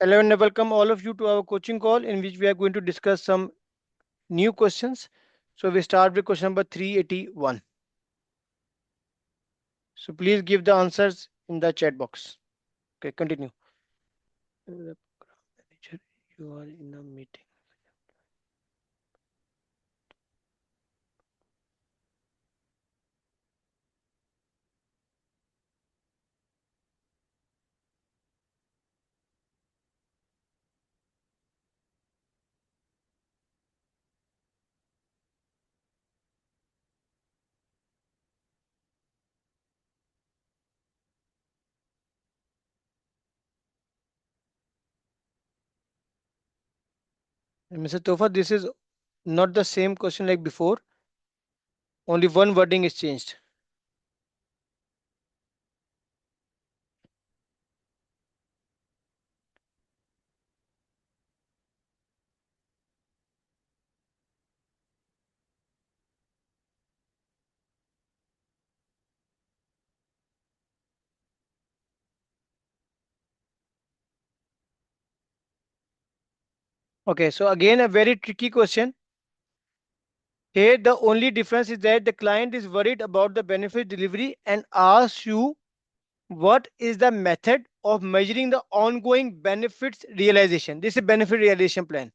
Hello and welcome all of you to our coaching call in which we are going to discuss some new questions. So we start with question number 381. So please give the answers in the chat box. Okay, continue. The manager, you are in a meeting. And Mr. Tofa, this is not the same question like before. Only one wording is changed. Okay, so again a very tricky question. Here the only difference is that the client is worried about the benefit delivery and asks you what is the method of measuring the ongoing benefits realization. This is benefit realization plan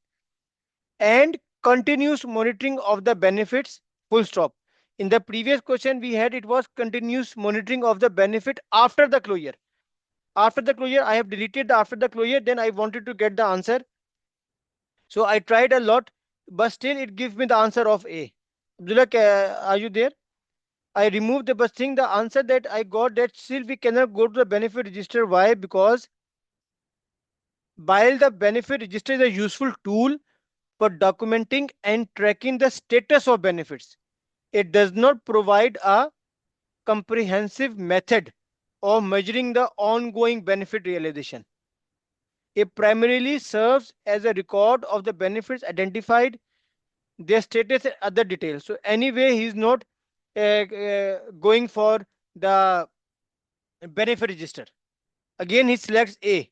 and continuous monitoring of the benefits, full stop. In the previous question we had, it was continuous monitoring of the benefit after the closure. After the closure, I have deleted the after the closure, then I wanted to get the answer. So I tried a lot, but still it gives me the answer of A. Abdullah, are you there? I removed the but thing, the answer that I got, that still we cannot go to the benefit register. Why? Because while the benefit register is a useful tool for documenting and tracking the status of benefits, it does not provide a comprehensive method of measuring the ongoing benefit realization. It primarily serves as a record of the benefits identified, their status, and other details. So anyway, he is not going for the benefit register. Again, he selects A.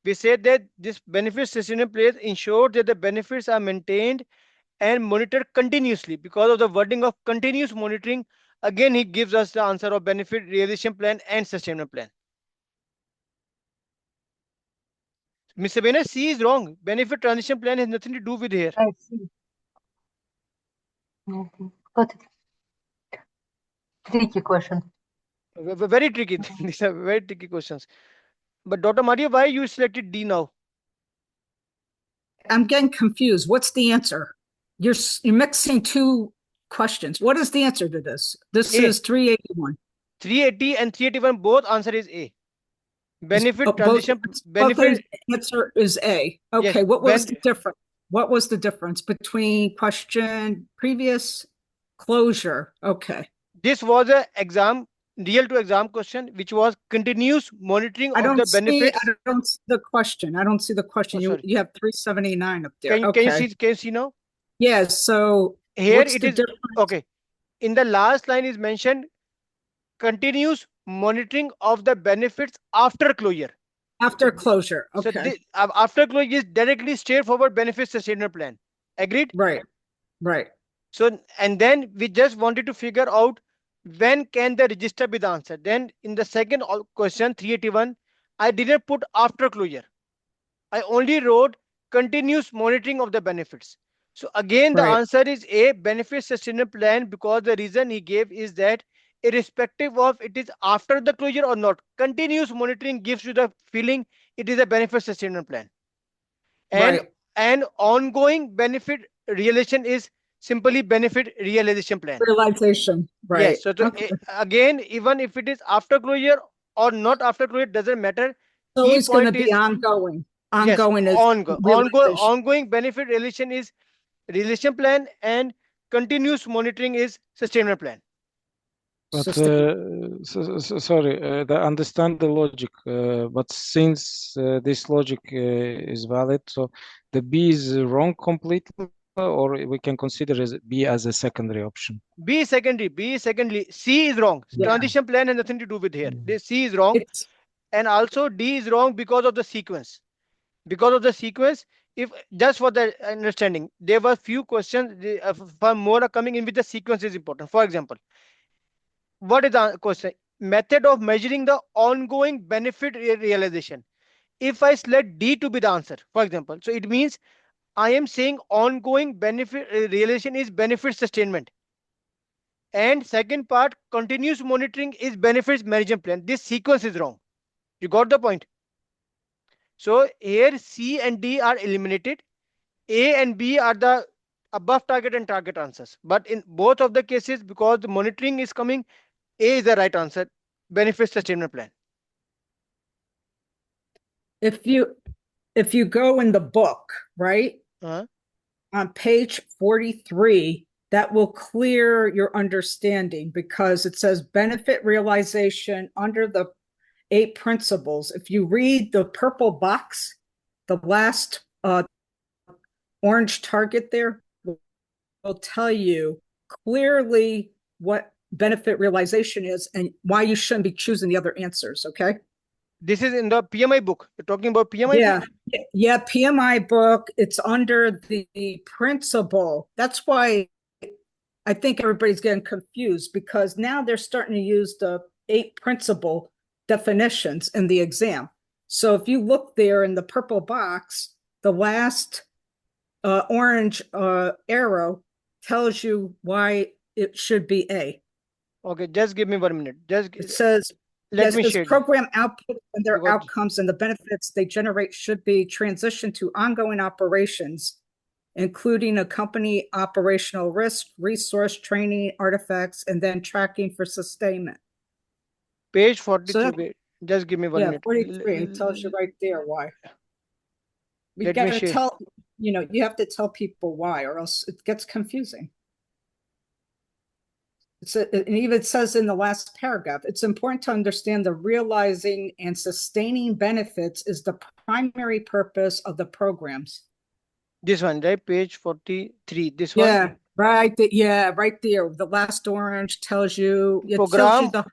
We said that this benefit sustainable place ensures that the benefits are maintained and monitored continuously. Because of the wording of continuous monitoring, again he gives us the answer of benefit realization plan and sustainable plan. Mr. Bena, C is wrong. Benefit transition plan has nothing to do with here. I see. Got it. Tricky question. Very tricky. These are very tricky questions. But Dr. Maria, why you selected D now? I'm getting confused. What's the answer? You're mixing two questions. What is the answer to this? This A. is 381. 380 and 381, both answer is A. Benefit transition Both answer is A. Okay, yes, what was the difference? What was the difference between question previous closure? Okay. This was a exam, real to exam question, which was continuous monitoring of the benefits. I don't see the question. I don't see the question. Oh, you have 379 up there. Can you see now? Yes. So here it is difference? Okay. In the last line is mentioned continuous monitoring of the benefits after closure. After closure. Okay. So this, after closure is directly straightforward benefit sustainable plan. Agreed? Right. Right. So and then we just wanted to figure out when can the register be the answer. Then in the second question 381, I didn't put after closure. I only wrote continuous monitoring of the benefits. So again, the answer is A, benefit sustainable plan, because the reason he gave is that irrespective of it is after the closure or not, continuous monitoring gives you the feeling it is a benefit sustainable plan. And ongoing benefit realization is simply benefit realization plan. Realization, right. Yes. So again, even if it is after closure or not after closure, doesn't matter. So it's going to be ongoing. Ongoing yes, is ongoing benefit realization is realization plan, and continuous monitoring is sustainable plan. But sorry, I understand the logic, but since this logic is valid, so the B is wrong completely, or we can consider as B as a secondary option. B is secondary. C is wrong. Yeah. Transition plan has nothing to do with here. The C is wrong, and also D is wrong because of the sequence. because of the sequence. If just for the understanding, there were few questions, for more are coming in with the sequence is important. For example, what is the question? Method of measuring the ongoing benefit realization. If I select D to be the answer, for example, so it means I am saying ongoing benefit realization is benefit sustainment. And second part, continuous monitoring is benefits management plan. This sequence is wrong. You got the point? So here C and D are eliminated. A and B are the above target and target answers. But in both of the cases, because the monitoring is coming, A is the right answer. Benefit sustainment plan. If you go in the book, right, Uh, on page 43, that will clear your understanding because it says benefit realization under the 8 principles. If you read the purple box, the last orange target there will tell you clearly what benefit realization is and why you shouldn't be choosing the other answers. Okay. this is in the PMI book. You're talking about PMI Yeah. book? Yeah. PMI book. It's under the principle. That's why I think everybody's getting confused because now they're starting to use the 8 principle definitions in the exam. So if you look there in the purple box, the last orange arrow tells you why it should be A. Okay, just give me 1 minute. It says, Let yes, me it's share you. program output and their Because outcomes and the benefits they generate should be transitioned to ongoing operations, including a company operational risk, resource training, artifacts, and then tracking for sustainment. page So 43. that, Wait, just give me one yeah, minute. 43, and tells you right there why. We Let got me to share. tell, you have to tell people why, or else it gets confusing. It even says in the last paragraph, it's important to understand the realizing and sustaining benefits is the primary purpose of the programs. This one, right? Page 43. This one. Yeah, right. Yeah, right there. The last orange tells you, it tells you Program the,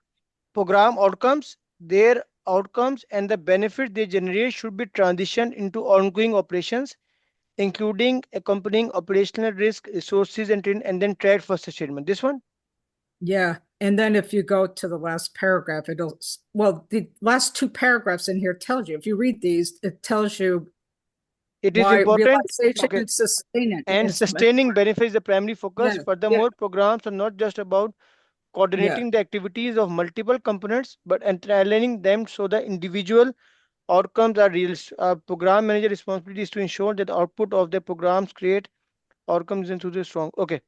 program outcomes, their outcomes and the benefit they generate should be transitioned into ongoing operations, including accompanying operational risk, resources, and then track for sustainment. This one. yeah. And then if you go to the last paragraph, well, the last 2 paragraphs in here tells you, if you read these, it tells you It is why important. realization Okay. and sustainment And is, sustaining benefit is the primary focus. yeah, yeah, Furthermore, programs are not just about yeah. coordinating the activities of multiple components, but aligning them so the individual outcomes are real. Program manager responsibility is to ensure that the output of the programs create outcomes into the strong. Okay,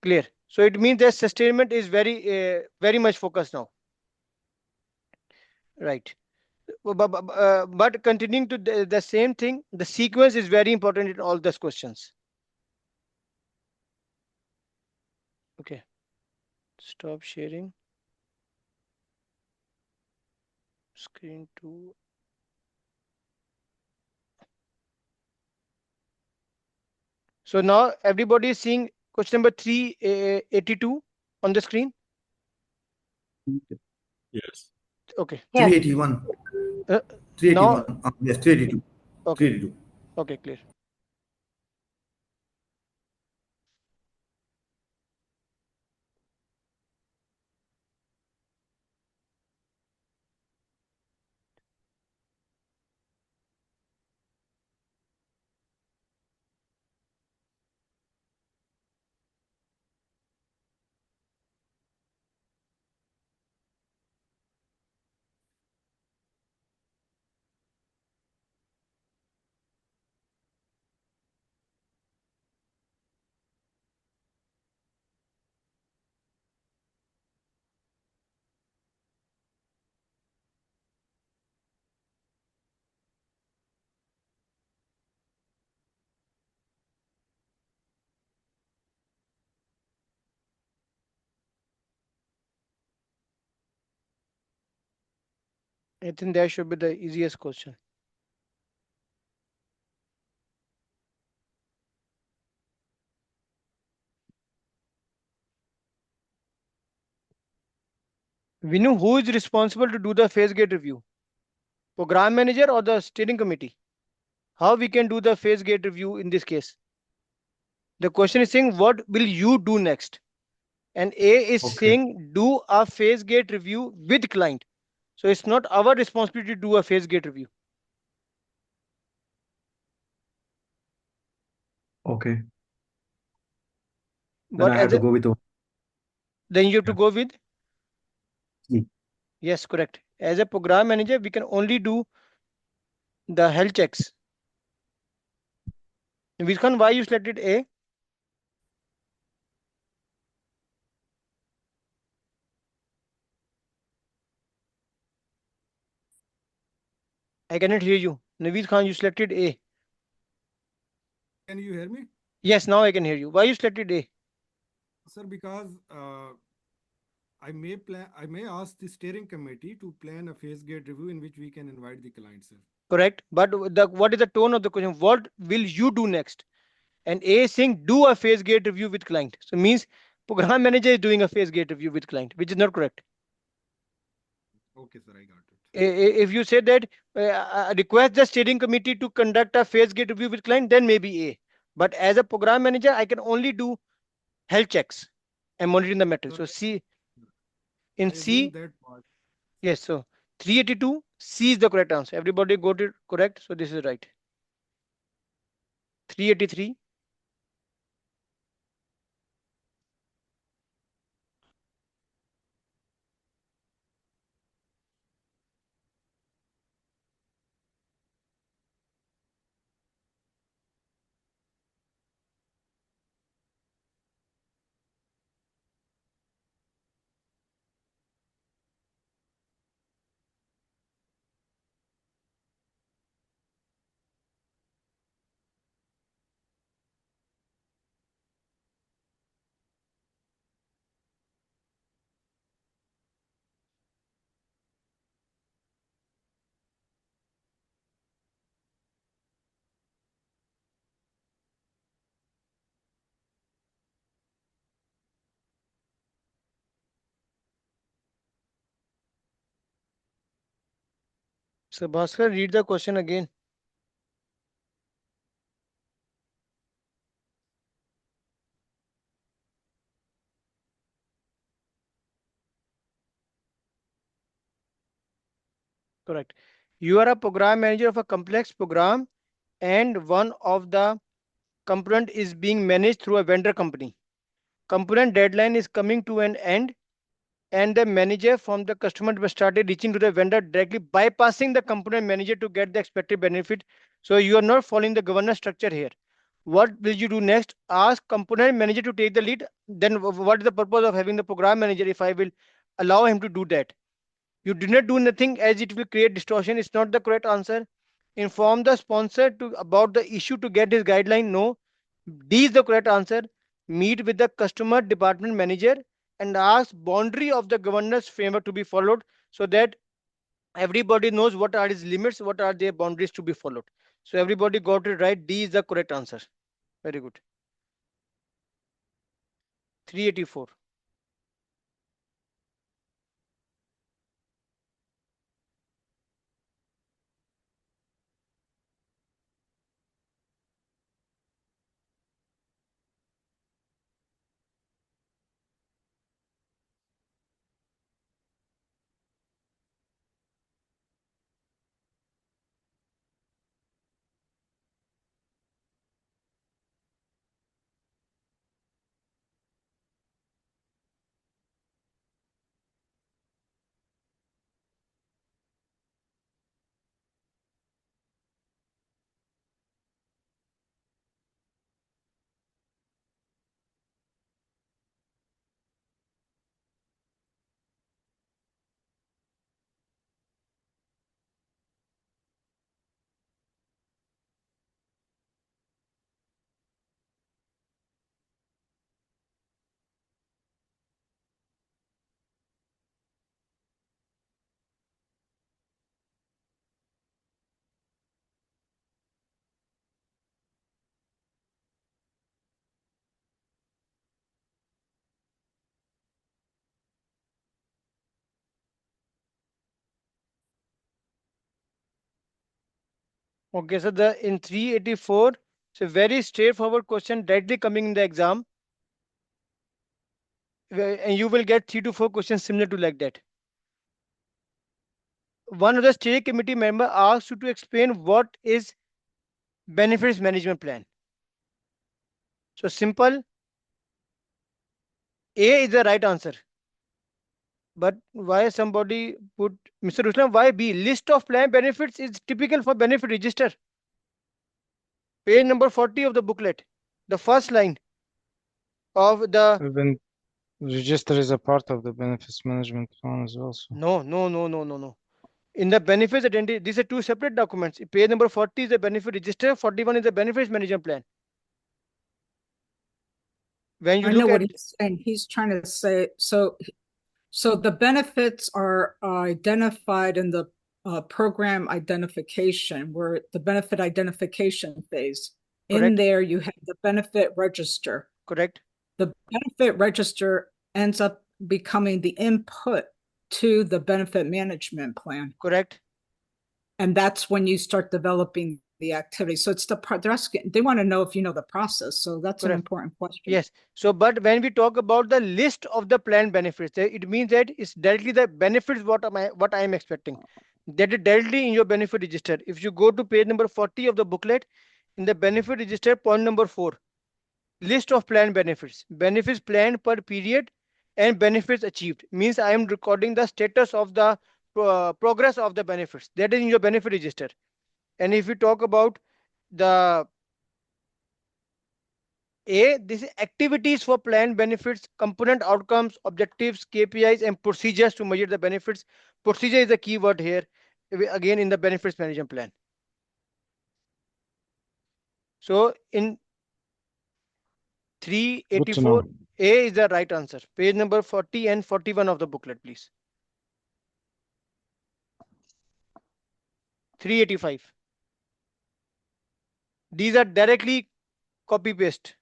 clear. So it means that sustainment is very much focused now, right? But continuing to the same thing, the sequence is very important in all those questions. Okay, stop sharing screen to. So now everybody is seeing question number 382 on the screen. Yes. Okay. Yes. 381. Uh, now, 381. Yes, 382. okay. 382. Okay, clear. I think that should be the easiest question. We know who is responsible to do the phase gate review, program manager or the steering committee. How we can do the phase gate review in this case? The question is saying what will you do next, and A is Okay. saying do a phase gate review with client. So it's not our responsibility to do a phase gate review. Okay. Then But I have as to a, go with the then you have to yeah. go with, C. yes, correct. As a program manager, we can only do the health checks. Vishkan, why you selected A? I cannot hear you. Naveed Khan, you selected A. Can you hear me? Yes, now I can hear you. Why you selected A? Sir, because I may ask the steering committee to plan a phase gate review in which we can invite the client, sir. Correct. But what is the tone of the question? What will you do next? And A is saying do a phase gate review with client. So means program manager is doing a phase gate review with client, which is not correct. Okay, sir, I got it. If you say that request the steering committee to conduct a phase gate review with client, then maybe A. But as a program manager, I can only do health checks and monitoring the metrics. Sir, So C in I assume C, that part. yes. So 382 C is the correct answer. Everybody got it correct. So this is right. 383. So Bhaskar, read the question again. Correct. You are a program manager of a complex program, and one of the component is being managed through a vendor company. Component deadline is coming to an end, and the manager from the customer started reaching to the vendor directly, bypassing the component manager to get the expected benefit. So you are not following the governance structure here. What will you do next? Ask component manager to take the lead. Then what is the purpose of having the program manager if I will allow him to do that? You did not do nothing as it will create distortion. It's not the correct answer. Inform the sponsor to about the issue to get his guideline. No. D is the correct answer. Meet with the customer department manager and ask boundary of the governance framework to be followed, so that everybody knows what are his limits, what are their boundaries to be followed. So everybody got it right. D is the correct answer. Very good. 384. Okay, so the in 384, so very straightforward question directly coming in the exam, and you will get 3 to 4 questions similar to like that. One of the steering committee member asks you to explain what is benefits management plan. So simple, A is the right answer. But why somebody put Mr. Ruslan? Why B? List of plan benefits is typical for benefit register. Page number 40 of the booklet. The first line of the Even register is a part of the benefits management plan as well. So no, no, no, no, no, no. In the benefits identity, these are two separate documents. Page number 40 is the benefit register, 41 is the benefits management plan. When you I know look what at he's saying. He's trying to say, so the benefits are identified in the program identification, where the benefit identification phase. In correct, there, you have the benefit register. correct, The benefit register ends up becoming the input to the benefit management plan. correct, And that's when you start developing the activity. So it's they're asking, they want to know if you know the process. So that's an correct. important question. Yes. So, but when we talk about the list of the planned benefits, it means that it's directly the benefits what I am expecting. That is directly in your benefit register. If you go to page number 40 of the booklet, in the benefit register, point number 4, list of planned benefits, benefits planned per period, and benefits achieved. Means I am recording the status of the progress of the benefits. That is in your benefit register. And if you talk about the A, this is activities for planned benefits, component outcomes, objectives, KPIs, and procedures to measure the benefits. Procedure is the key word here, again in the benefits management plan. So in good to know. 384, A is the right answer. Page number 40 and 41 of the booklet, please. 385. These are directly copy paste.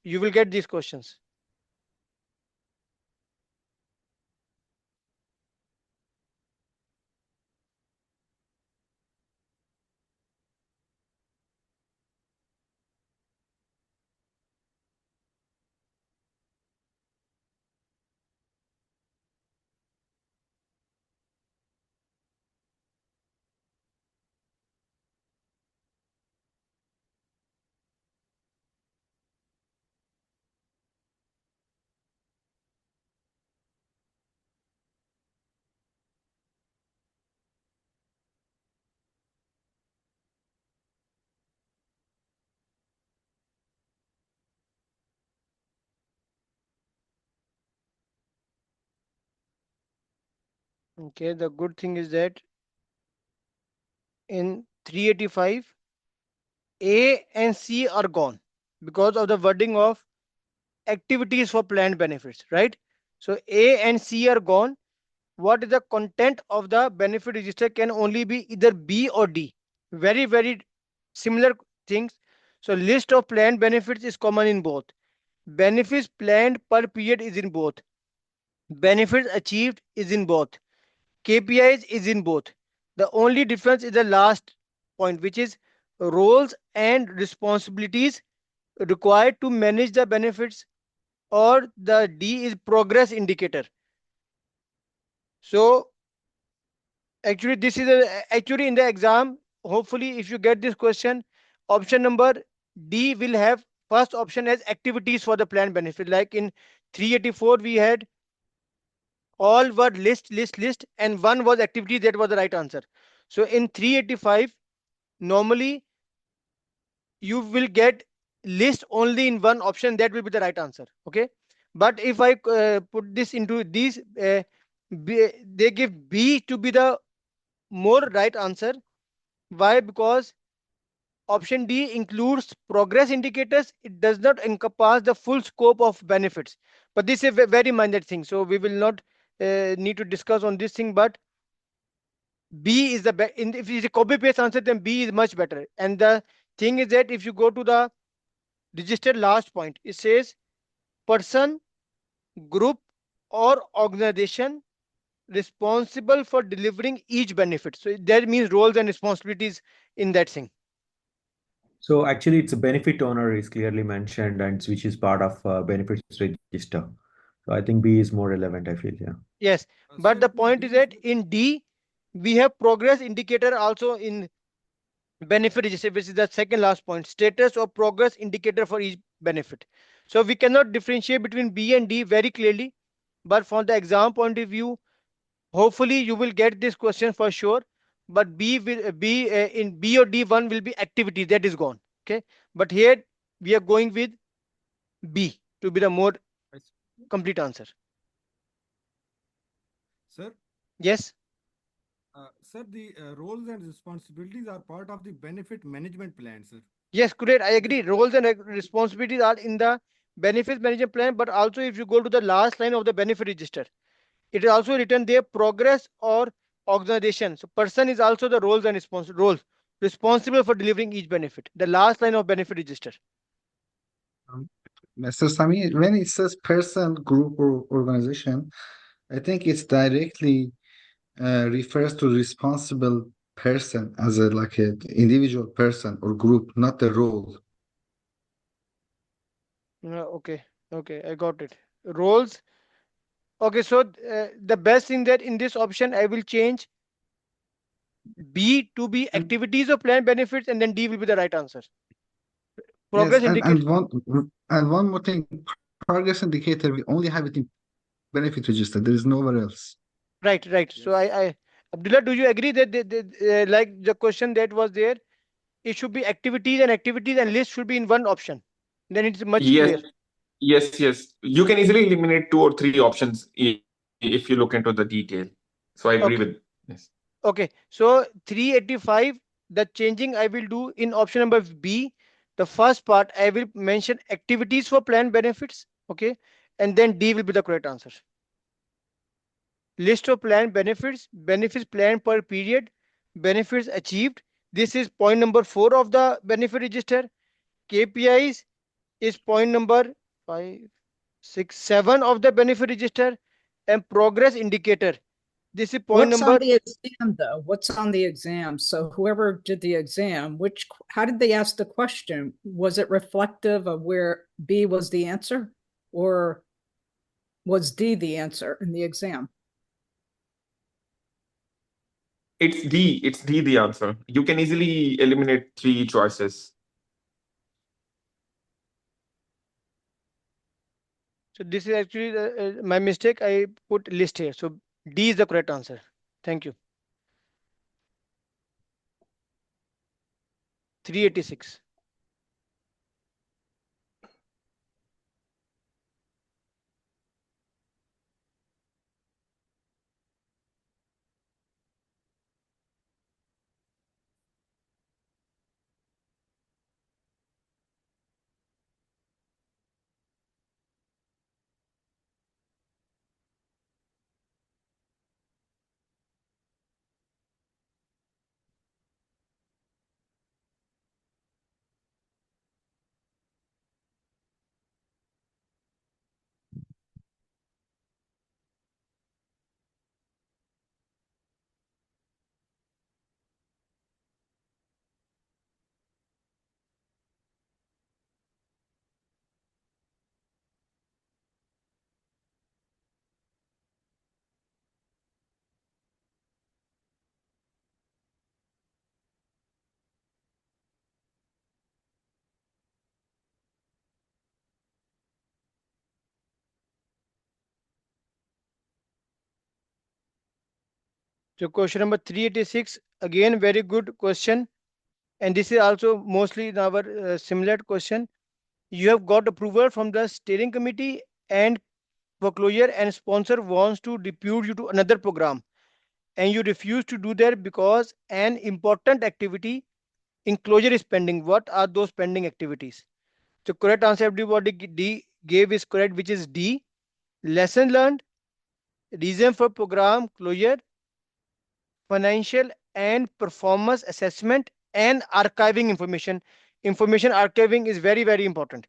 You will get these questions. Okay, the good thing is that in 385, A and C are gone because of the wording of activities for planned benefits, right? So A and C are gone. What is the content of the benefit register can only be either B or D. Very, very similar things. So list of planned benefits is common in both. Benefits planned per period is in both. Benefits achieved is in both. KPIs is in both. The only difference is the last point, which is roles and responsibilities required to manage the benefits, or the D is progress indicator. So actually this is actually in the exam, hopefully if you get this question, option number D will have first option as activities for the plan benefit. Like in 384 we had all were list and one was activity, that was the right answer. So in 385 normally you will get list only in one option, that will be the right answer. Okay, but if I put this into these they give B to be the more right answer. Why? Because option D includes progress indicators. It does not encompass the full scope of benefits. But this is a very minor thing, so we will not need to discuss on this thing. But B is the if it's a copy paste answer, then B is much better. And the thing is that if you go to the registered last point, it says person, group, or organization responsible for delivering each benefit. So that means roles and responsibilities in that thing. So actually, it's a benefit owner is clearly mentioned, and which is part of benefits register. So I think B is more relevant. I feel, yeah. Yes, but Sir, the this point is D is that in D, we have progress indicator also in benefit register, which is the second last point, status or progress indicator for each benefit. So we cannot differentiate between B and D very clearly, but from the exam point of view, hopefully you will get this question for sure. But B will be in B or D1 will be activity that is gone. Okay, but here we are going with B to be the more I see. complete answer. Sir, Yes. sir, the roles and responsibilities are part of the benefit management plan, sir. Yes, correct. I Is it agree. correct? Roles and responsibilities are in the benefits management plan, but also if you go to the last line of the benefit register, it is also written there progress or organization. So person is also the roles and roles responsible for delivering each benefit. The last line of benefit register. Um, Mr. Sami, when it says person, group, or organization, I think it's directly refers to responsible person as a like a individual person or group, not the role. Okay, okay, I got it. Roles. Okay, so the best thing that in this option I will change B to be And activities of plan benefits, and then D will be the right answer. yes, Progress indicator. and one more thing, progress indicator, we only have it in benefit register. There is nowhere else. Right, right. So Yes. Abdullah, do you agree that like the question that was there, it should be activities and list should be in one option. Then it's much Yes, clear. yes. You can easily eliminate two or three options if you look into the detail. So I agree with Okay, yes. okay. So 385, the changing I will do in option number B. The first part I will mention activities for plan benefits. Okay, and then D will be the correct answer. List of plan benefits, benefits planned per period, benefits achieved. This is point number 4 of the benefit register. KPIs is point number 5, 6, 7 of the benefit register, and progress indicator. This is point What's on number the exam though? What's on the exam? So whoever did the exam, how did they ask the question? Was it reflective of where B was the answer, or was D the answer in the exam? It's D the answer. You can easily eliminate three choices. So this is actually my mistake. I put list here. So D is the correct answer. Thank you. 386. So question number 386, again very good question, and this is also mostly in our similar question. You have got approval from the steering committee and foreclosure, and sponsor wants to depute you to another program, and you refuse to do that because an important activity in closure is pending. What are those pending activities? The correct answer everybody D gave is correct, which is D. Lesson learned, reason for program closure, financial and performance assessment, and archiving information. Information archiving is very, very important.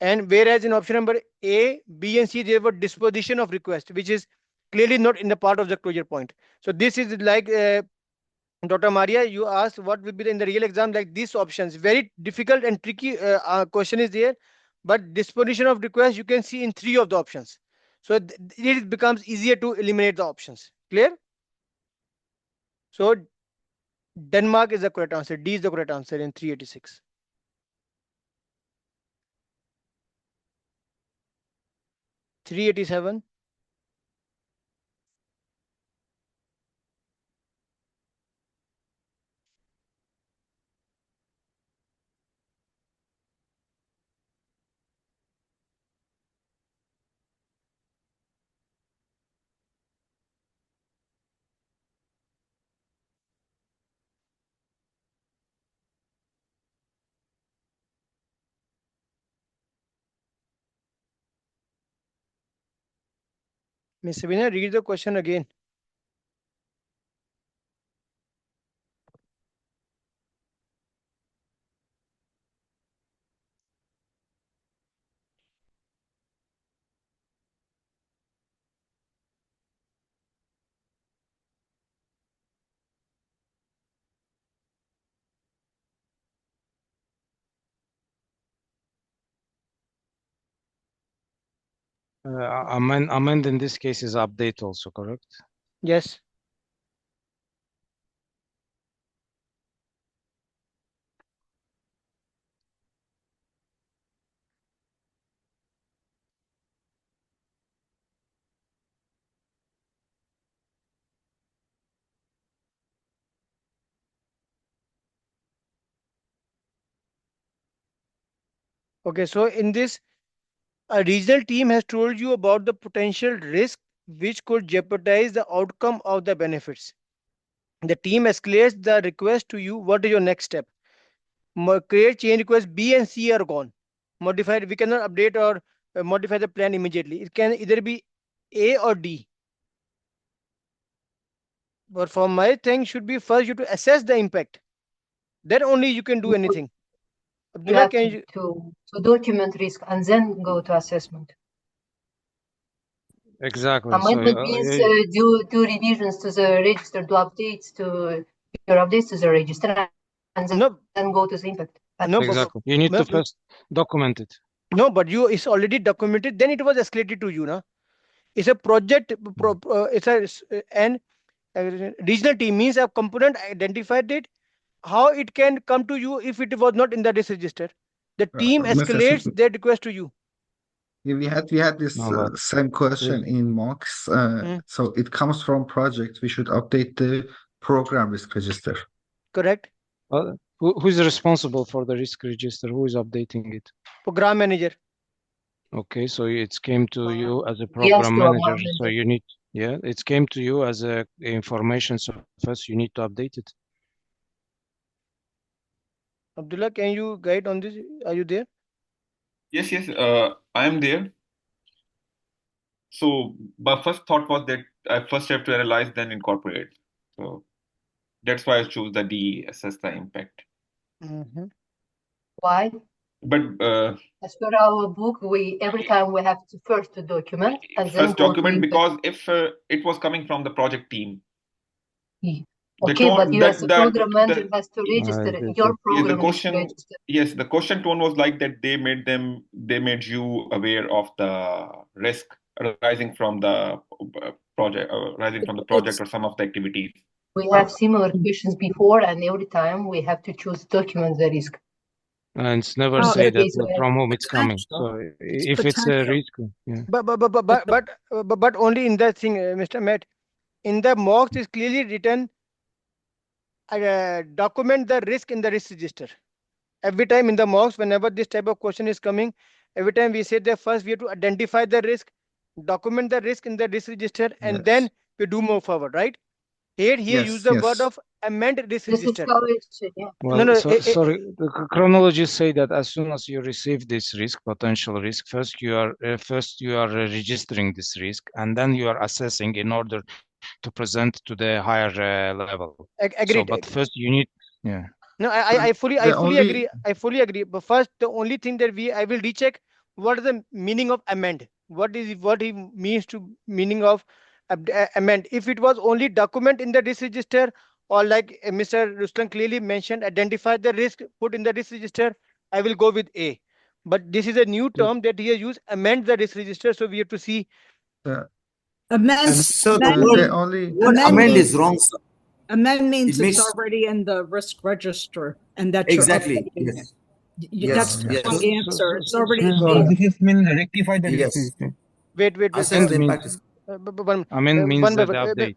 And whereas in option number A, B, and C, there were disposition of request, which is clearly not in the part of the closure point. So this is like Dr. Maria, you asked what will be in the real exam, like these options. Very difficult and tricky question is there, but disposition of request you can see in three of the options. So it becomes easier to eliminate the options. Clear? So Denmark is the correct answer. D is the correct answer in 386. Three 87. Miss Sabina, read the question again. Amend in this case is update also, correct? Yes. Okay, so in this, a regional team has told you about the potential risk which could jeopardize the outcome of the benefits. The team escalates the request to you. What is your next step? Create change request. B and C are gone. Modified. We cannot update or modify the plan immediately. It can either be A or D. But for my thing, should be first you to assess the impact. Then only you can do anything. You Abdullah, have can you? to document risk and then go to assessment. Exactly. So Amendment means do revisions to the register, do updates to your updates to the register, and No, then go to the impact. no, exactly. You need to first document it. no, but you it's already documented. Then it was escalated to you, na. It's a project. It's an regional team means a component identified it. How it can come to you if it was not in the risk register? The team Mr. escalates their request to you. We had this No, but same question in mocks. Hmm. So it comes from project. We should update the program risk register. Correct. who's responsible for the risk register? Who is updating it? Program manager. Okay, so it came to you as a We ask program to manager. amend So it. you need, yeah, it came to you as a information. So first you need to update it. Abdullah, can you guide on this? Are you there? Yes, yes, I am there. So my first thought was that I first have to analyze, then incorporate. So that's why I chose the D, assess the impact. Mm-hmm. Why? But As per our book, we every time we have to first to document and then first go to document, impact. because if it was coming from the project team, the Okay, but tone you as a program manager the has to register this your yes, the program is question, registered. yes, the question tone was like that they made you aware of the risk arising from the project, arising from the project or some of the activities. We have similar questions before, and every time we have to choose document the risk. and it's never Oh, say In that case we have from whom it's coming. potential. So It's if it's a potential. risk, yeah. But only in that thing, Mr. Matt. In the mocks is clearly written, document the risk in the risk register. Every time in the mocks, whenever this type of question is coming, every time we say that first we have to identify the risk, document the risk in the risk register, and then Yes. we do move forward, right? Here use Yes. the word Yes. of amend risk this is register. how it's yeah. No, Well, no, so sorry, the chronologies say that as soon as you receive this risk, potential risk, first you are registering this risk, and then you are assessing in order to present to the higher level. So, agreed. but first you need, yeah. No, So I the fully only agree. I fully agree. But first, the only thing that I will recheck what is the meaning of amend. What he means to meaning of amend. If it was only document in the risk register, or like Mr. Ruslan clearly mentioned, identify the risk, put in the risk register, I will go with A. But this is a new term that he has used, amend the risk register. So we have to see. Uh, Amend, Sir, the amend, the word, only word amend amend means is wrong, sir. amend means It it's makes already in the risk register and that you're exactly. updating it. Yes. That's Yes. the Yes. wrong answer. It's already Sorry. there. This is mean rectify the risk Yes. system. Wait. Assess Amend the impact. means One, amend means one by that the one.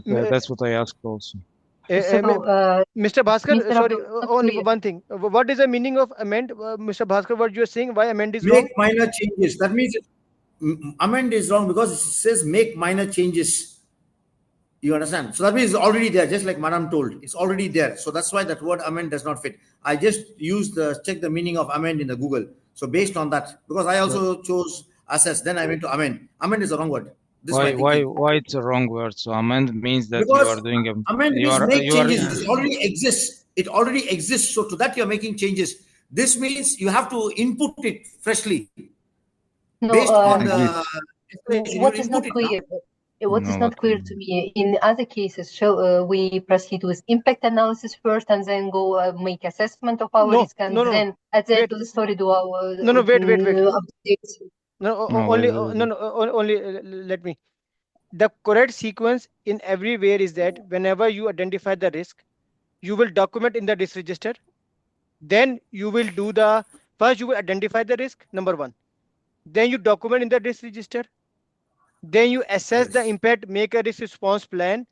update. That's what I asked also. So, Mr. Bhaskar, Mr. sorry, Abdul, not only clear. one thing. What is the meaning of amend? Mr. Bhaskar, what you are saying, why amend is Make wrong? minor changes. That means amend is wrong because it says make minor changes. You understand? So that means it's already there, just like Madam told. It's already there. So that's why that word amend does not fit. I just used the check the meaning of amend in the Google. So based on that, because I also chose assess, then I went to amend. Amend is the wrong word. This is my thinking. Why it's a wrong word? So amend means that you Because are doing a amend means make you are changes. It already exists. It already exists. So to that you're making changes. This means you have to input it freshly No, based on agreed. the explanation. You what is input not it now. clear, what is no, but not clear to me, in other cases, shall we proceed with impact analysis first and then go make assessment of our No, risk and no, no, no. then at the end Wait. of the story do our No, no, wait. updates? No, no, only, no, no, only, let me. The correct sequence in everywhere is that whenever you identify the risk, you will document in the risk register. Then you will do the, first you will identify the risk, number one. Then you document in the risk register. Then you assess the Yes. impact, make a risk response plan,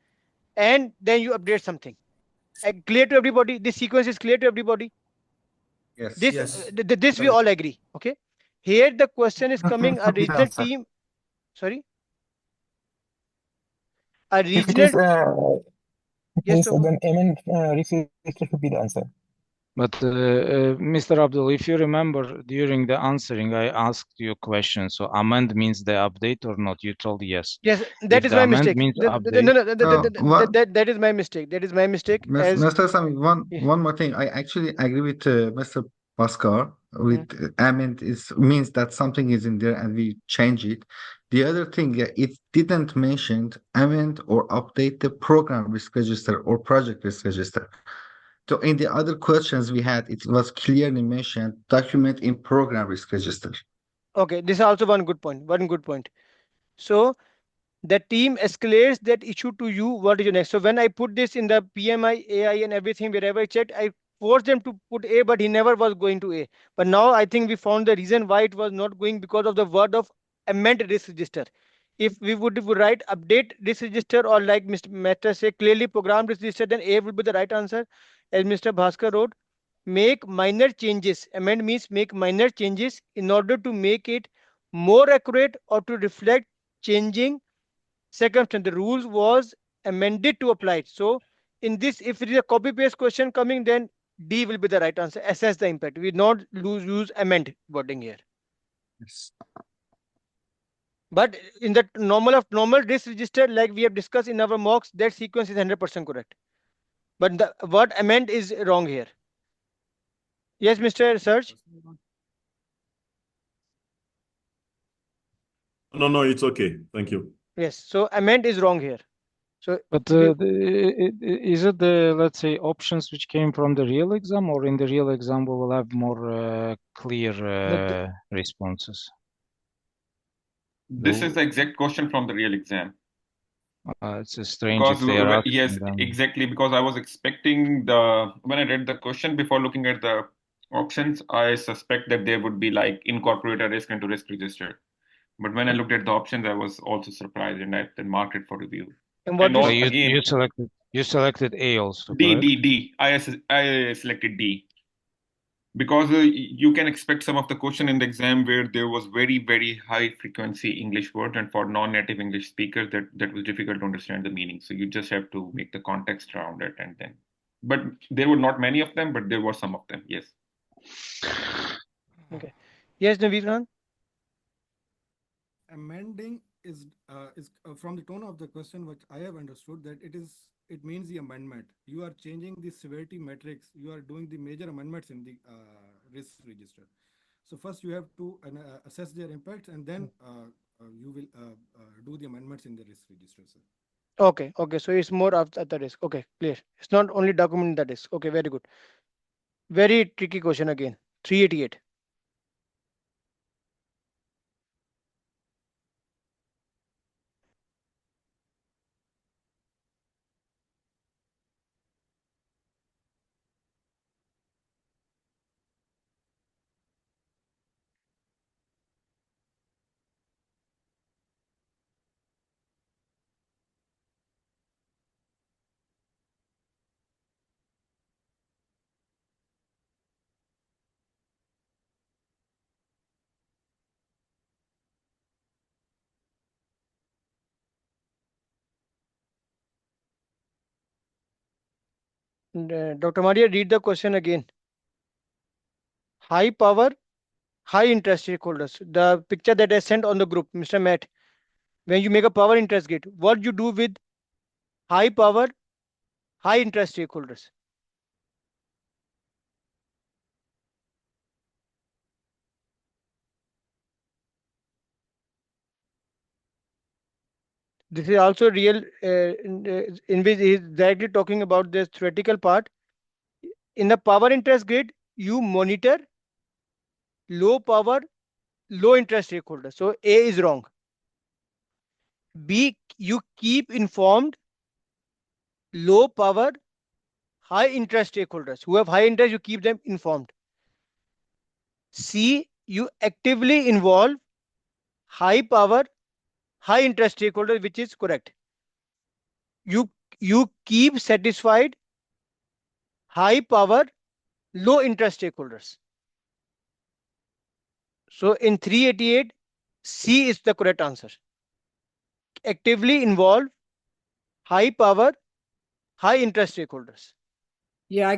and then you update something. Clear to everybody? This sequence is clear to everybody? Yes. This, Yes. this we all agree. Okay. Here the question is Not coming, a complete regional answer. team, sorry, a If it is regional, yes, this, no, then amen research should be the answer. but Mr. Abdul, if you remember during the answering, I asked you a question. So amend means the update or not? You told yes. yes, that If is the my amend mistake. means No, update, no, What, that is my mistake. That is my mistake. As Mr. Sami, yeah, one more thing. I actually agree with Mr. Bhaskar. mm. With amend is means that something is in there and we change it. The other thing, it didn't mention amend or update the program risk register or project risk register. So in the other questions we had, it was clearly mentioned document in program risk register. Okay. This is also one good point. One good point. So the team escalates that issue to you. What is your next? So when I put this in the PMI, AI, and everything, wherever I checked, I forced them to put A, but he never was going to A. But now I think we found the reason why it was not going, because of the word of amend risk register. If we would write update risk register, or like Mr. Mehta say clearly program risk register, then A would be the right answer. As Mr. Bhaskar wrote, make minor changes. Amend means make minor changes in order to make it more accurate or to reflect changing circumstance. The rules was amended to apply it. So in this, if it is a copy paste question coming, then D will be the right answer. Assess the impact. We not use amend wording here. Yes. But in the normal risk register, like we have discussed in our mocks, that sequence is 100% correct. But the word amend is wrong here. Yes, Mr. Search. No, it's okay. Thank you. Yes. So amend is wrong here. So but we, is it the, let's say, options which came from the real exam, or in the real exam we will have more clear the, responses? This is the exact question from the real exam. It's strange Because if they are yes, asking them. exactly, because I was expecting the when I read the question before looking at the options, I suspect that there would be like incorporate a risk into risk register. But when I looked at the options, I was also surprised, and I then marked it for review. and And what So is all again, you selected A also, D correct? D D. I selected D because you can expect some of the question in the exam where there was very high frequency English word, and for non-native English speakers that was difficult to understand the meaning. So you just have to make the context around it, and then. But there were not many of them, but there were some of them. Yes. okay? Yes, Naveed Khan. Amending is from the tone of the question, which I have understood that it means the amendment. You are changing the severity matrix. You are doing the major amendments in the risk register. So first you have to assess their impacts and then you will do the amendments in the risk register, sir. Okay, okay. So it's more of at the risk. Okay, clear. It's not only documenting the risk. Okay, very good. Very tricky question again. 388. Dr. Maria, read the question again. High power, high interest stakeholders. The picture that I sent on the group, Mr. Matt. When you make a power interest gate, what you do with high power, high interest stakeholders? This is also real, in which he is directly talking about the theoretical part. In the power interest grid, you monitor low power, low interest stakeholders. So A is wrong. B, you keep informed low power, high interest stakeholders. Who have high interest, you keep them informed. C, you actively involve high power, high interest stakeholders, which is correct. You keep satisfied high power, low interest stakeholders. So in 388, C is the correct answer. Actively involve high power, high interest stakeholders. Yeah,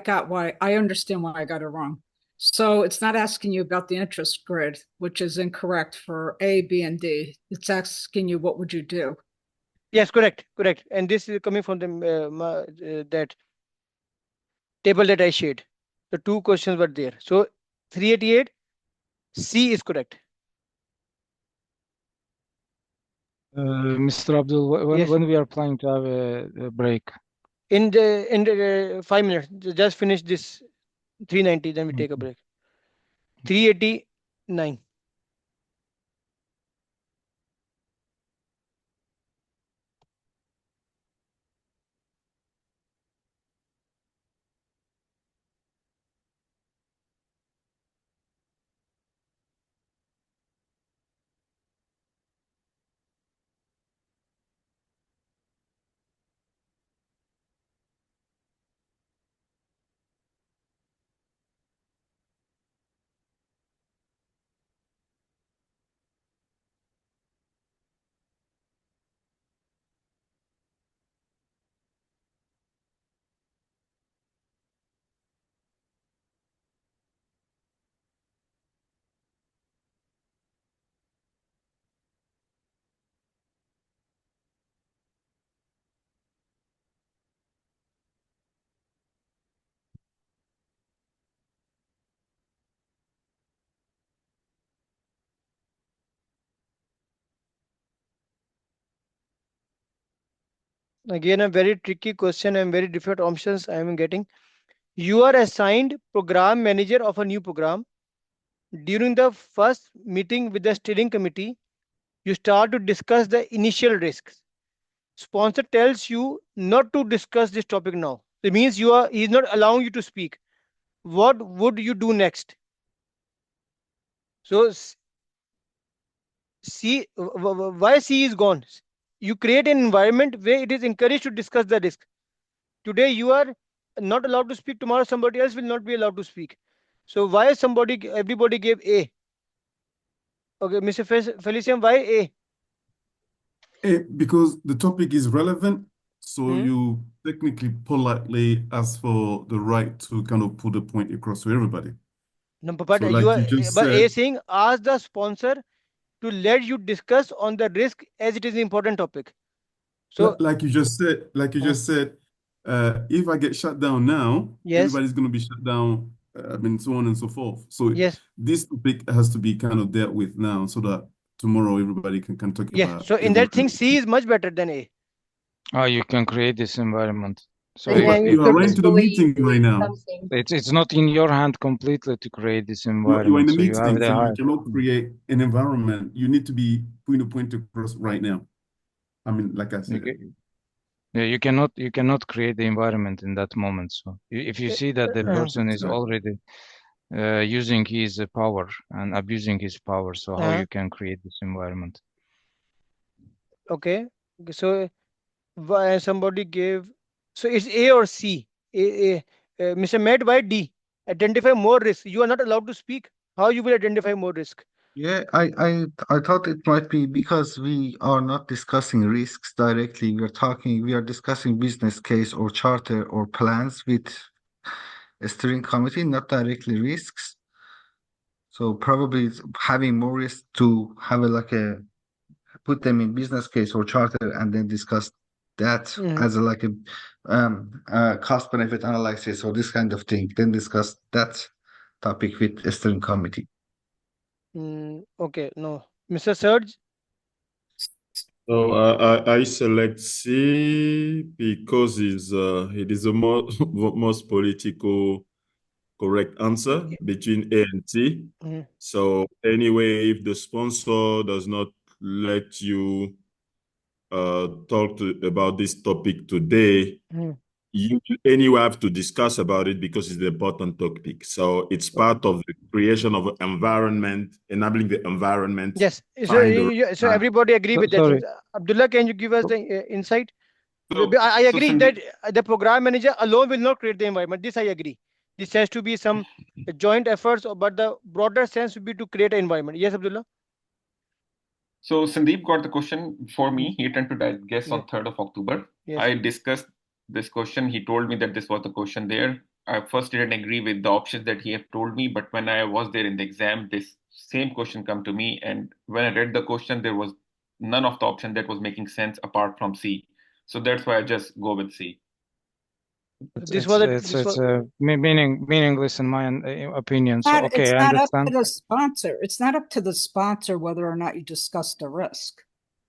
I understand why I got it wrong. So it's not asking you about the interest grid, which is incorrect for A, B, and D. It's asking you what would you do? Yes, correct, correct. And this is coming from the that table that I shared. The two questions were there. So 388, C is correct. Mr. Abdul, when Yes. when we are planning to have a break? In the 5 minutes, just finish this 390, then we take a break. 389. Again, a very tricky question and very different options I am getting. You are assigned program manager of a new program. During the first meeting with the steering committee, you start to discuss the initial risks. Sponsor tells you not to discuss this topic now. It means he is not allowing you to speak. What would you do next? So why C is gone? You create an environment where it is encouraged to discuss the risk. Today you are not allowed to speak. Tomorrow somebody else will not be allowed to speak. So why everybody gave A? Okay, Mr. Felician, why A? Because the topic is relevant, so Hmm? you technically politely ask for the right to kind of put the point across to everybody. No, So you like are you just but A said, saying ask the sponsor to let you discuss on the risk as it is an important topic. So like you uh, just said, if I get shut down now, yes, everybody's going to be shut down. I mean, so on and so forth. So yes, this topic has to be kind of dealt with now, so that tomorrow everybody can talk Yeah. about So in that thing, environment. C is much better than A. Oh, you can create this environment. So Yeah, But you you are can running to the basically meeting do right it now. something. it's not in your hand completely to create this You are in environment. the So you have meeting, the so you high. cannot create an environment. You need to be putting a point across right now. I mean, like I You, said. ca- yeah, you cannot create the environment in that moment. So if you see that the Uh, person is Exactly. already using his power and abusing his power, so how uh, you can create this environment? okay. So somebody gave. So it's A or C. Mr. Med, why D? Identify more risk. You are not allowed to speak. How you will identify more risk? Yeah, I thought it might be because we are not discussing risks directly. We are discussing business case or charter or plans with a steering committee, not directly risks. So probably it's having more risk to have a put them in business case or charter and then discuss that Mm, as cost benefit analysis or this kind of thing. Then discuss that topic with a steering committee. okay. No. Mr. Surge. So I select C because it is the most political correct answer between A and C. Mm, So anyway, if the sponsor does not let you talk about this topic today, mm, you anyway have to discuss about it because it's the important topic. So it's part of the creation of an environment, enabling the environment, yes. So, find the so everybody agree with that. Sorry. Abdullah, can you give us the insight? So, I so agree that Sandeep, the program manager alone will not create the environment. This I agree. This has to be some joint efforts, but the broader sense would be to create an environment. Yes, Abdullah. so Sandeep got the question for Mm, me. He attempted to guess yeah. on 3rd of October. Yes. I discussed this question. He told me that this was the question there. I first didn't agree with the options that he have told me, but when I was there in the exam, this same question come to me. And when I read the question, there was none of the option that was making sense apart from C. So that's why I just go with C. This was a this It's was meaningless in my opinion. So Not, okay, it's I not up to understand. the sponsor. It's not up to the sponsor whether or not you discuss the risk.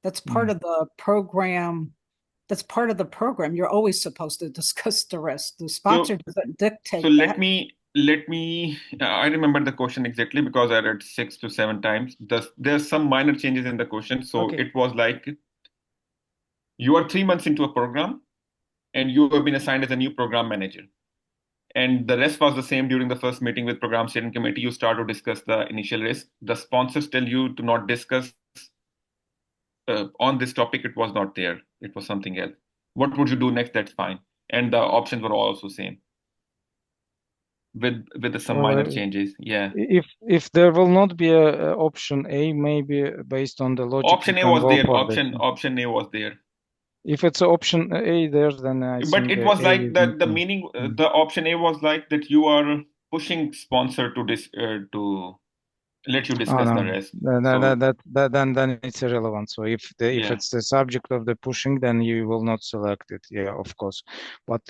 That's part Mm. of the program. That's part of the program. You're always supposed to discuss the risk. The sponsor So doesn't so dictate let that. me let me I remember the question exactly because I read 6 to 7 times. There's some minor changes in the question. So okay. it was like you are 3 months into a program and you have been assigned as a new program manager. And the rest was the same during the first meeting with program steering committee. You start to discuss the initial risk. The sponsors tell you to not discuss on this topic. It was not there. It was something else. What would you do next? That's fine. And the options were also same with some minor Well, changes. Yeah. if there will not be a option A, maybe based on the logic, you Option A can was go there. for this. Option A was there. If it's option A there, then I But think it was A like is the missing. meaning. Mm. The option A was like that you are pushing sponsor to let you Oh discuss the no, rest. So then it's irrelevant. So if yeah. it's the subject of the pushing, then you will not select it. Yeah, of course. But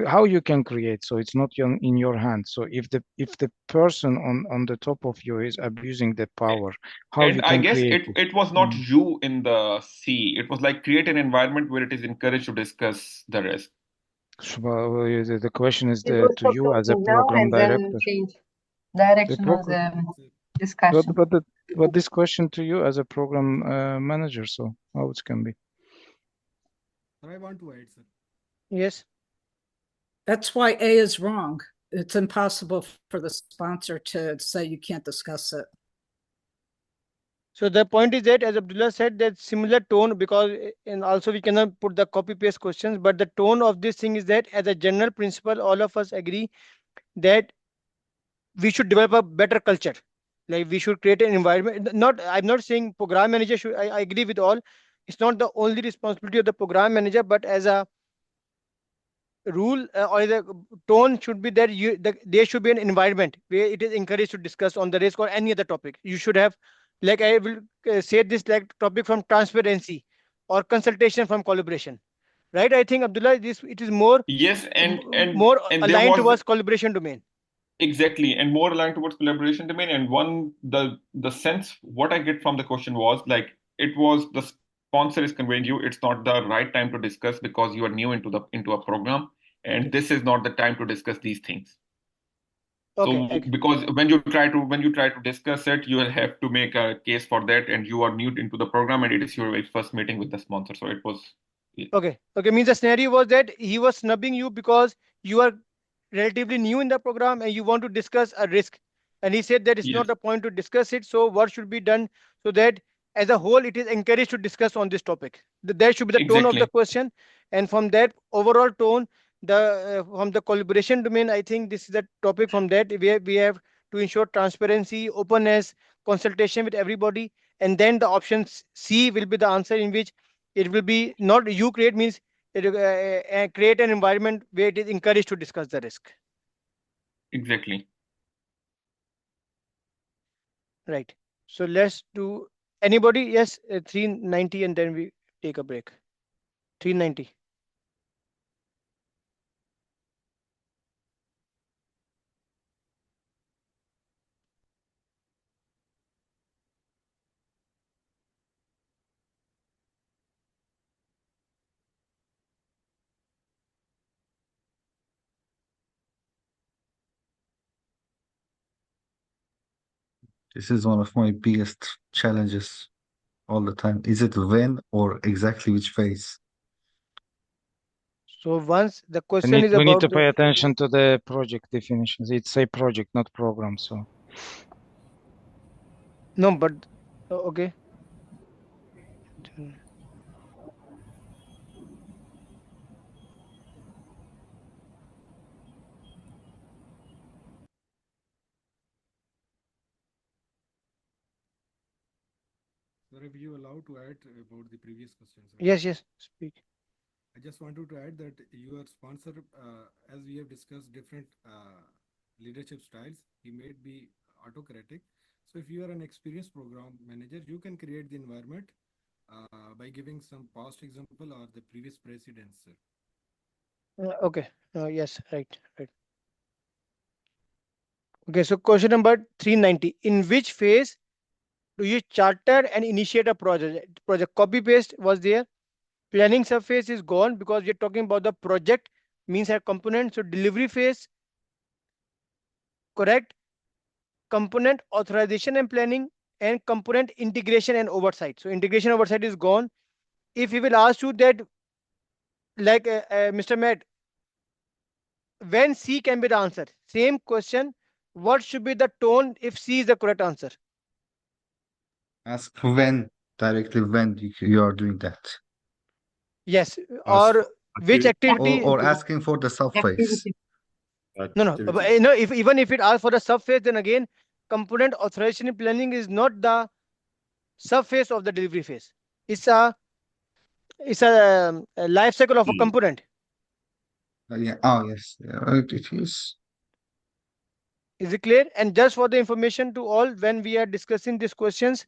how you can create? So it's not in your hand. So if the person on the top of you is abusing the power, how And you I can guess create it it? it was not Mm. you in the C. It was like create an environment where it is encouraged to discuss the rest. Well, the question is It to was you as a talking now program and then director. change The direction of program, the but discussion. but the, but this question to you as a program manager. So how it can be? I want to add, sir. Yes. That's why A is wrong. It's impossible for the sponsor to say you can't discuss it. So the point is that, as Abdullah said, that similar tone, because and also we cannot put the copy paste questions, but the tone of this thing is that as a general principle, all of us agree that we should develop a better culture. Like we should create an environment. Not, I'm not saying program manager should. I agree with all. It's not the only responsibility of the program manager, but as a rule or the tone should be that there should be an environment where it is encouraged to discuss on the risk or any other topic. You should have, like I will say this, like topic from transparency or consultation from collaboration, right? I think Abdullah, this it is more Yes, and more there aligned was towards collaboration domain. Exactly, and more aligned towards collaboration domain. And the sense what I get from the question was like it was the sponsor is conveying you it's not the right time to discuss because you are new into a program, and Yes. this is not the time to discuss these things. Okay. So because when you try to discuss it, you will have to make a case for that, and you are new into the program, and it is your first meeting with the sponsor. So it was Okay. Okay. Means the scenario was that he was snubbing you because you are relatively new in the program and you want to discuss a risk. And he said that it's not yes, the point to discuss it. So what should be done so that as a whole it is encouraged to discuss on this topic? That should be the tone of the exactly, question. And from that overall tone, the from the collaboration domain, I think this is the topic from that we have to ensure transparency, openness, consultation with everybody. And then the option C will be the answer in which it will be not you create means it, create an environment where it is encouraged to discuss the risk. exactly. Right. So let's do anybody. Yes, 390 and then we take a break. 390. This is one of my biggest challenges all the time. Is it when or exactly which phase? So once the We question need is we need to about pay the attention to the project definitions. It's a project, not program. So no, but okay. Sir, if you allow to add about the previous question, sir. Yes, yes. Speak. I just wanted to add that your sponsor, as we have discussed different leadership styles, he may be autocratic. So if you are an experienced program manager, you can create the environment by giving some past example or the previous precedents, sir. Okay. Yes. Right. Right. Okay. So question number 390. In which phase do you charter and initiate a project? Project copy paste was there. Planning surface is gone because we're talking about the project means a component. So delivery phase, correct. Component authorization and planning, and component integration and oversight. So integration oversight is gone. If he will ask you that, like Mr. Matt, when C can be the answer, same question. What should be the tone if C is the correct answer? Ask when, directly when you are doing that. Yes, As or for which activity? Or asking for the subphase. Activity. No, no. activities. No, if even if it asks for the subphase, then again, component authorization and planning is not the subphase of the delivery phase. It's a a life cycle of a Hmm. component. Yeah. Oh, yes. Yeah, it is. Is it clear? And just for the information to all, when we are discussing these questions,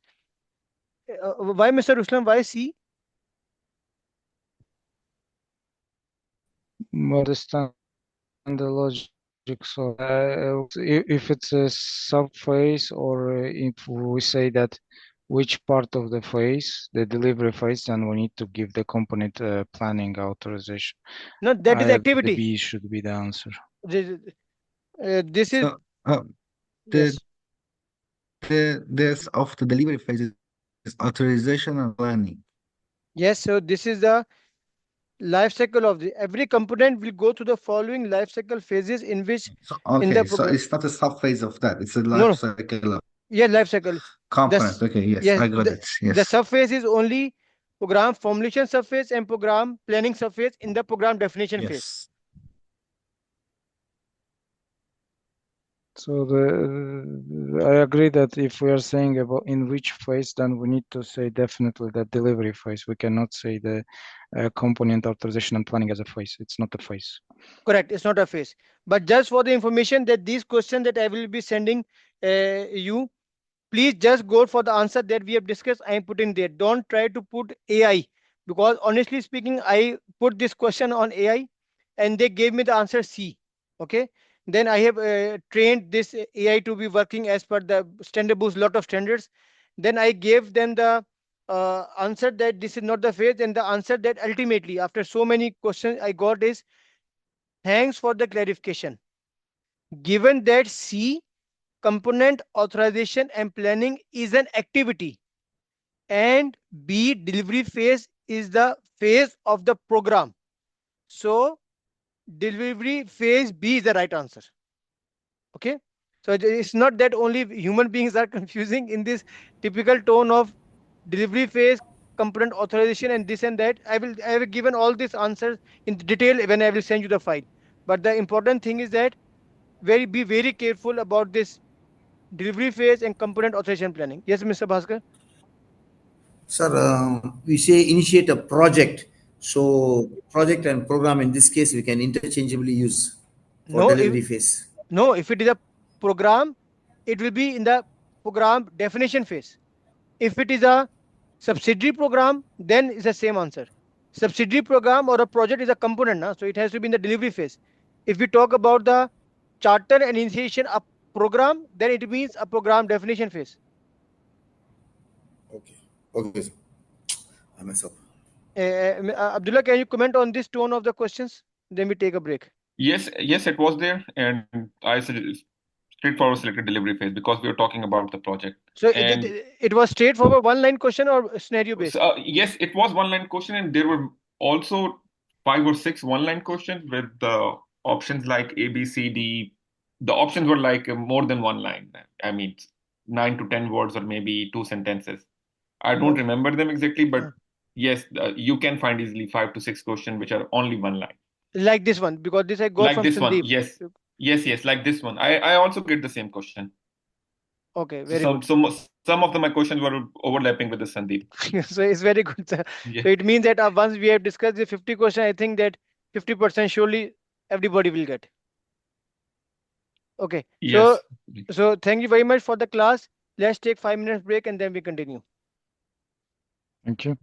why Mr. Ruslan? Why C? understand the logic. So if it's a sub-phase or if we say that which part of the phase, the delivery phase, then we need to give the component planning authorization. No, that is The activity. B should be the answer. This is So the yes, this of the delivery phase is authorization and planning. yes. So this is the life cycle of the every component will go through the following life cycle phases in which So in the okay, so program. it's not a subphase of that. It's a No, life no. cycle of Yeah, life cycle. component. This Okay, yes, yes, I got it. the Yes. subphase is only program formulation surface and program planning surface in the program definition phase. Yes. So I agree that if we are saying about in which phase, then we need to say definitely the delivery phase. We cannot say the component authorization and planning as a phase. It's not a phase. Correct. It's not a phase. But just for the information that these questions that I will be sending you, please just go for the answer that we have discussed. I am putting there. Don't try to put AI because honestly speaking, I put this question on AI and they gave me the answer C. Okay. Then I have trained this AI to be working as per the standard books, lot of standards. Then I gave them the answer that this is not the phase, and the answer that ultimately after so many questions I got is, thanks for the clarification. Given that C, component authorization and planning is an activity, and B, delivery phase is the phase of the program. So delivery phase B is the right answer. Okay. So it's not that only human beings are confusing in this typical tone of delivery phase, component authorization, and this and that. I have given all these answers in detail when I will send you the file. But the important thing is that be very careful about this delivery phase and component authorization planning. Yes, Mr. Bhaskar. Sir, we say initiate a project. So project and program in this case we can interchangeably use for No, delivery phase. no. If it is a program, it will be in the program definition phase. If it is a subsidiary program, then it's the same answer. Subsidiary program or a project is a component, na? So it has to be in the delivery phase. If we talk about the charter and initiation of program, then it means a program definition phase. Okay. Okay, sir. I mess up. Abdullah, can you comment on this tone of the questions? Then we take a break. Yes, it was there, and I straightforward selected delivery phase because we were talking about the project. So And it was straightforward one line question or scenario based? yes, it was one line question, and there were also 5 or 6 one-line questions with the options like A, B, C, D. The options were like more than one line. I mean, 9 to 10 words or maybe 2 sentences. I don't No. remember them exactly, but yes, you can find easily 5 to 6 questions which are only one line. Like this one, because this I got Like from this one, Sandeep. yes, like this one. I also get the same question. Okay, So very good. some of my questions were overlapping with the Sandeep. So it's very good, sir. Yeah. So it means that once we have discussed the 50 question, I think that 50% surely everybody will get. Okay. So Yes. thank you very much for the class. Let's take 5 minutes break and then we continue. Thank you.